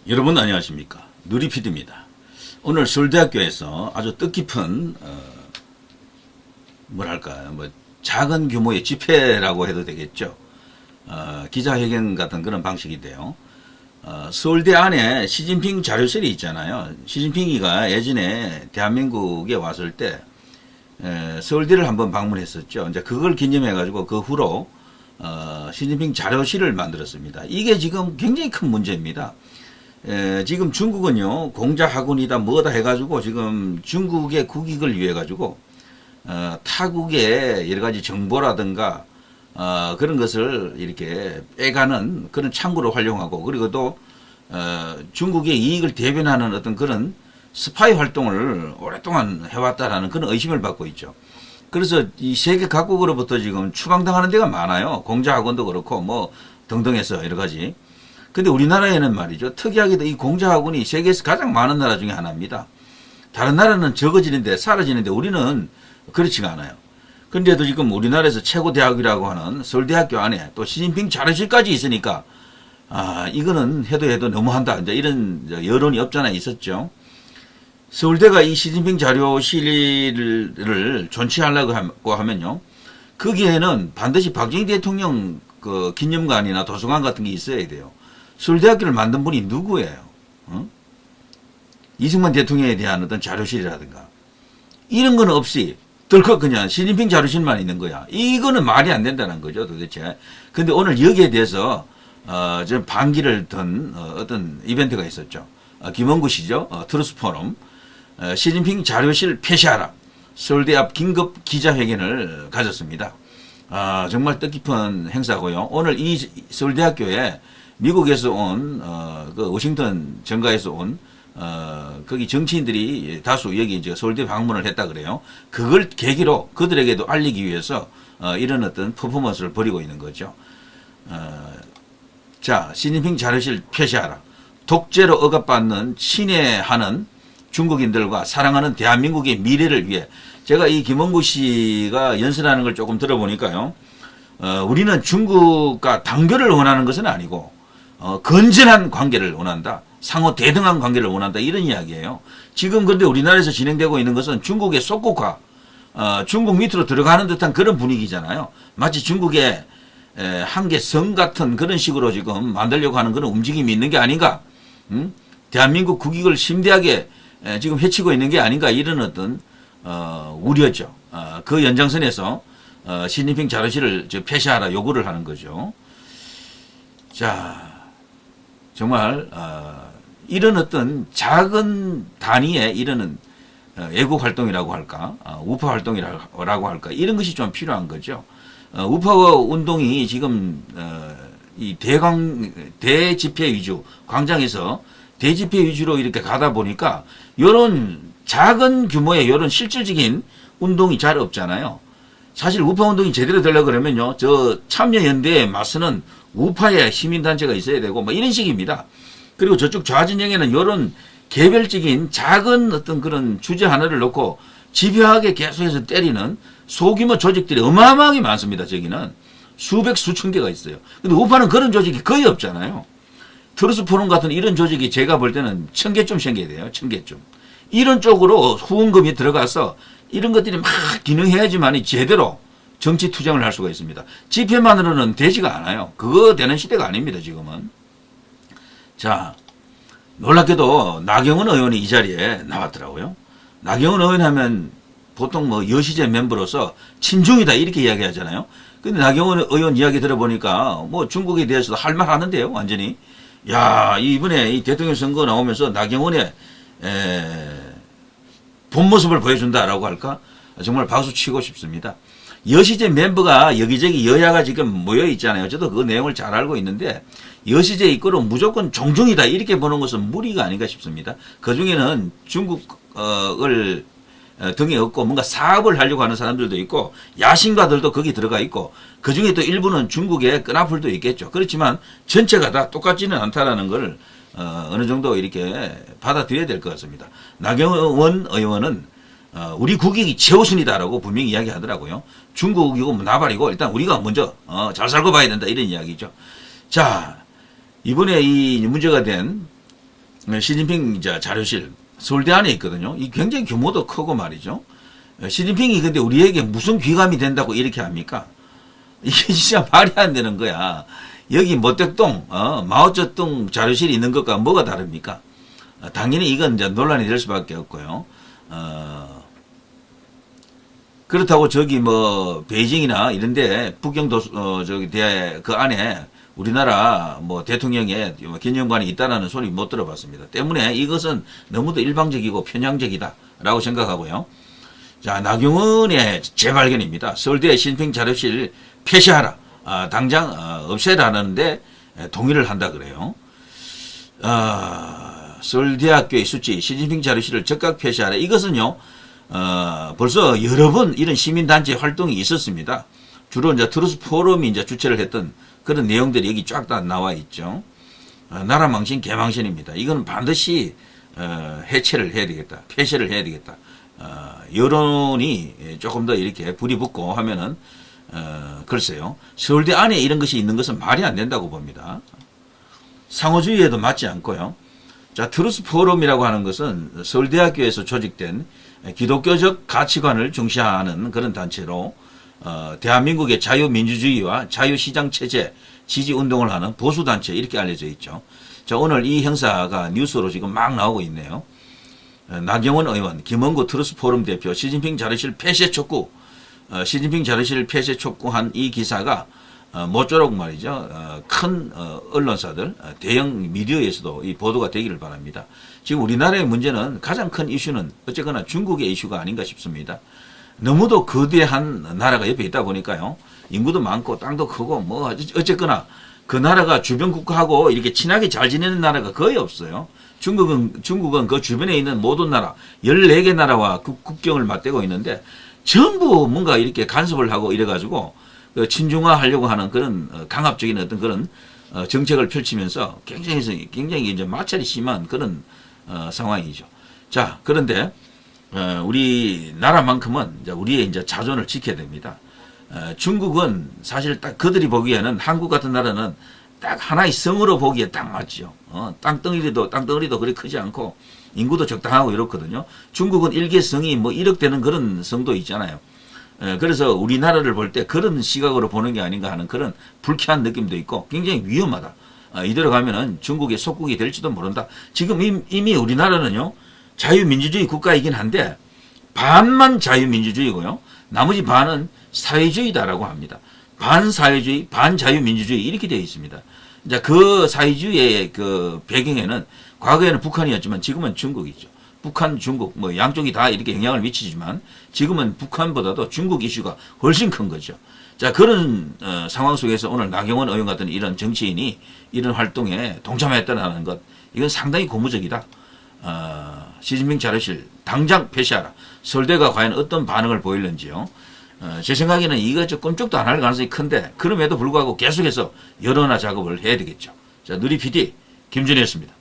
여러분 안녕하십니까, 누리PD입니다. 오늘 서울대학교에서 아주 뜻깊은 뭐랄까 작은 규모의 집회라고 해도 되겠죠. 기자회견 같은 그런 방식인데요. 서울대 안에 시진핑 자료실이 있잖아요. 시진핑이가 예전에 대한민국에 왔을 때 서울대를 한번 방문했었죠. 이제 그걸 기념해 가지고 그 후로 시진핑 자료실을 만들었습니다. 이게 지금 굉장히 큰 문제입니다. 지금 중국은요, 공자학원이다 뭐다 해가지고 지금 중국의 국익을 위해 가지고 타국의 여러 가지 정보라든가 그런 것을 이렇게 빼가는 그런 창구로 활용하고, 그리고 또 중국의 이익을 대변하는 어떤 그런 스파이 활동을 오랫동안 해왔다라는 그런 의심을 받고 있죠. 그래서 이 세계 각국으로부터 지금 추방당하는 데가 많아요. 공자학원도 그렇고 뭐 등등해서 여러 가지. 근데 우리나라에는 말이죠, 특이하게도 이 공자학원이 세계에서 가장 많은 나라 중에 하나입니다. 다른 나라는 적어지는데 사라지는데 우리는 그렇지가 않아요. 그런데도 지금 우리나라에서 최고 대학이라고 하는 서울대학교 안에 또 시진핑 자료실까지 있으니까 이거는 해도 너무한다, 이제 이런 여론이 없잖아 있었죠. 서울대가 이 시진핑 자료실을 존치하려고 하면요, 거기에는 반드시 박정희 대통령 그 기념관이나 도서관 같은 게 있어야 돼요. 서울대학교를 만든 분이 누구예요? 이승만 대통령에 대한 어떤 자료실이라든가 이런 건 없이 덜컥 그냥 시진핑 자료실만 있는 거야. 이거는 말이 안 된다는 거죠, 도대체. 근데 오늘 여기에 대해서 좀 반기를 든 어떤 이벤트가 있었죠. 김원구 씨죠, 트루스 포럼. 시진핑 자료실 폐쇄하라, 서울대 앞 긴급 기자회견을 가졌습니다. 정말 뜻깊은 행사고요. 오늘 이 서울대학교에 미국에서 온 그 워싱턴 정가에서 온 거기 정치인들이 다수 여기 이제 서울대 방문을 했다 그래요. 그걸 계기로 그들에게도 알리기 위해서 이런 어떤 퍼포먼스를 벌이고 있는 거죠. 자, 시진핑 자료실 폐쇄하라. 독재로 억압받는 친애하는 중국인들과 사랑하는 대한민국의 미래를 위해. 제가 이 김원구 씨가 연설하는 걸 조금 들어보니까요, 우리는 중국과 단결을 원하는 것은 아니고 건전한 관계를 원한다, 상호 대등한 관계를 원한다, 이런 이야기예요. 지금 그런데 우리나라에서 진행되고 있는 것은 중국의 속국화, 중국 밑으로 들어가는 듯한 그런 분위기잖아요. 마치 중국의 한계 성 같은 그런 식으로 지금 만들려고 하는 그런 움직임이 있는 게 아닌가, 대한민국 국익을 심대하게 지금 해치고 있는 게 아닌가, 이런 어떤 우려죠. 그 연장선에서 시진핑 자료실을 폐쇄하라 요구를 하는 거죠. 자, 정말 이런 어떤 작은 단위의 이런 애국 활동이라고 할까, 우파 활동이라고 할까, 이런 것이 좀 필요한 거죠. 우파 운동이 지금 이 대집회 위주, 광장에서 대집회 위주로 이렇게 가다 보니까 이런 작은 규모의 이런 실질적인 운동이 잘 없잖아요. 사실 우파 운동이 제대로 되려고 그러면요, 저 참여연대에 맞서는 우파의 시민단체가 있어야 되고 뭐 이런 식입니다. 그리고 저쪽 좌진영에는 이런 개별적인 작은 어떤 그런 주제 하나를 놓고 집요하게 계속해서 때리는 소규모 조직들이 어마어마하게 많습니다. 저기는 수백 수천 개가 있어요. 근데 우파는 그런 조직이 거의 없잖아요. 트루스 포럼 같은 이런 조직이 제가 볼 때는 1000개쯤 생겨야 돼요. 1000개쯤. 이런 쪽으로 후원금이 들어가서 이런 것들이 막 기능해야지만 제대로 정치 투쟁을 할 수가 있습니다. 집회만으로는 되지가 않아요. 그거 되는 시대가 아닙니다, 지금은. 자, 놀랍게도 나경원 의원이 이 자리에 나왔더라고요. 나경원 의원 하면 보통 뭐 여시제 멤버로서 친중이다 이렇게 이야기하잖아요. 근데 나경원 의원 이야기 들어보니까 뭐 중국에 대해서도 할 말 하는데요, 완전히. 야, 이번에 이 대통령 선거 나오면서 나경원의 본 모습을 보여준다라고 할까? 정말 박수 치고 싶습니다. 여시제 멤버가 여기저기 여야가 지금 모여 있잖아요. 저도 그 내용을 잘 알고 있는데, 여시제 이끌어 무조건 종중이다 이렇게 보는 것은 무리가 아닌가 싶습니다. 그 중에는 중국을 등에 업고 뭔가 사업을 하려고 하는 사람들도 있고, 야심가들도 거기 들어가 있고, 그 중에 또 일부는 중국의 끈앞을도 있겠죠. 그렇지만 전체가 다 똑같지는 않다라는 걸 어느 정도 이렇게 받아들여야 될 것 같습니다. 나경원 의원은 우리 국익이 최우선이다라고 분명히 이야기하더라고요. 중국이고 나발이고 일단 우리가 먼저 잘 살고 봐야 된다 이런 이야기죠. 자, 이번에 이 문제가 된 시진핑 자료실 서울대 안에 있거든요. 이 굉장히 규모도 크고 말이죠. 시진핑이 근데 우리에게 무슨 귀감이 된다고 이렇게 합니까? 이게 진짜 말이 안 되는 거야. 여기 모택동, 마오쩌둥 자료실이 있는 것과 뭐가 다릅니까? 당연히 이건 이제 논란이 될 수밖에 없고요. 그렇다고 저기 뭐 베이징이나 이런데 북경도 저기 대학 그 안에 우리나라 뭐 대통령의 기념관이 있다라는 소리 못 들어봤습니다. 때문에 이것은 너무도 일방적이고 편향적이다라고 생각하고요. 자, 나경원의 재발견입니다. 서울대 시진핑 자료실 폐쇄하라. 당장 없애라는데 동의를 한다 그래요. 서울대학교의 수치 시진핑 자료실을 즉각 폐쇄하라. 이것은요. 벌써 여러 번 이런 시민단체 활동이 있었습니다. 주로 이제 트루스 포럼이 이제 주최를 했던 그런 내용들이 여기 쫙 다 나와 있죠. 나라 망신, 개망신입니다. 이건 반드시 해체를 해야 되겠다. 폐쇄를 해야 되겠다. 여론이 조금 더 이렇게 불이 붙고 하면은 글쎄요. 서울대 안에 이런 것이 있는 것은 말이 안 된다고 봅니다. 상호주의에도 맞지 않고요. 자, 트루스 포럼이라고 하는 것은 서울대학교에서 조직된 기독교적 가치관을 중시하는 그런 단체로 대한민국의 자유민주주의와 자유시장체제 지지운동을 하는 보수단체 이렇게 알려져 있죠. 자, 오늘 이 행사가 뉴스로 지금 막 나오고 있네요. 나경원 의원, 김원구 트루스 포럼 대표, 시진핑 자료실 폐쇄 촉구, 시진핑 자료실 폐쇄 촉구한 이 기사가 모쪼록 말이죠. 큰 언론사들, 대형 미디어에서도 이 보도가 되기를 바랍니다. 지금 우리나라의 문제는 가장 큰 이슈는 어쨌거나 중국의 이슈가 아닌가 싶습니다. 너무도 거대한 나라가 옆에 있다 보니까요. 인구도 많고 땅도 크고 뭐 어쨌거나 그 나라가 주변 국가하고 이렇게 친하게 잘 지내는 나라가 거의 없어요. 중국은 그 주변에 있는 모든 나라 14개 나라와 국경을 맞대고 있는데 전부 뭔가 이렇게 간섭을 하고 이래가지고 친중화 하려고 하는 그런 강압적인 어떤 그런 정책을 펼치면서 굉장히 이제 마찰이 심한 그런 상황이죠. 자, 그런데 우리 나라만큼은 이제 우리의 이제 자존을 지켜야 됩니다. 중국은 사실 딱 그들이 보기에는 한국 같은 나라는 딱 하나의 성으로 보기에 딱 맞죠. 땅덩어리도 그리 크지 않고 인구도 적당하고 이렇거든요. 중국은 일개 성이 뭐 1억 되는 그런 성도 있잖아요. 그래서 우리나라를 볼 때 그런 시각으로 보는 게 아닌가 하는 그런 불쾌한 느낌도 있고 굉장히 위험하다. 이대로 가면은 중국의 속국이 될지도 모른다. 지금 이미 우리나라는요, 자유민주주의 국가이긴 한데, 반만 자유민주주의고요, 나머지 반은 사회주의다라고 합니다. 반사회주의, 반자유민주주의, 이렇게 되어 있습니다. 이제 그 사회주의의 그 배경에는 과거에는 북한이었지만 지금은 중국이죠. 북한, 중국, 뭐 양쪽이 다 이렇게 영향을 미치지만 지금은 북한보다도 중국 이슈가 훨씬 큰 거죠. 자, 그런 상황 속에서 오늘 나경원 의원 같은 이런 정치인이 이런 활동에 동참했다는 것, 이건 상당히 고무적이다. 시진핑 자료실 당장 폐쇄하라. 서울대가 과연 어떤 반응을 보일는지요. 제 생각에는 이거 꿈쩍도 안 할 가능성이 큰데 그럼에도 불구하고 계속해서 여론화 작업을 해야 되겠죠. 자, 누리 PD 김준희였습니다.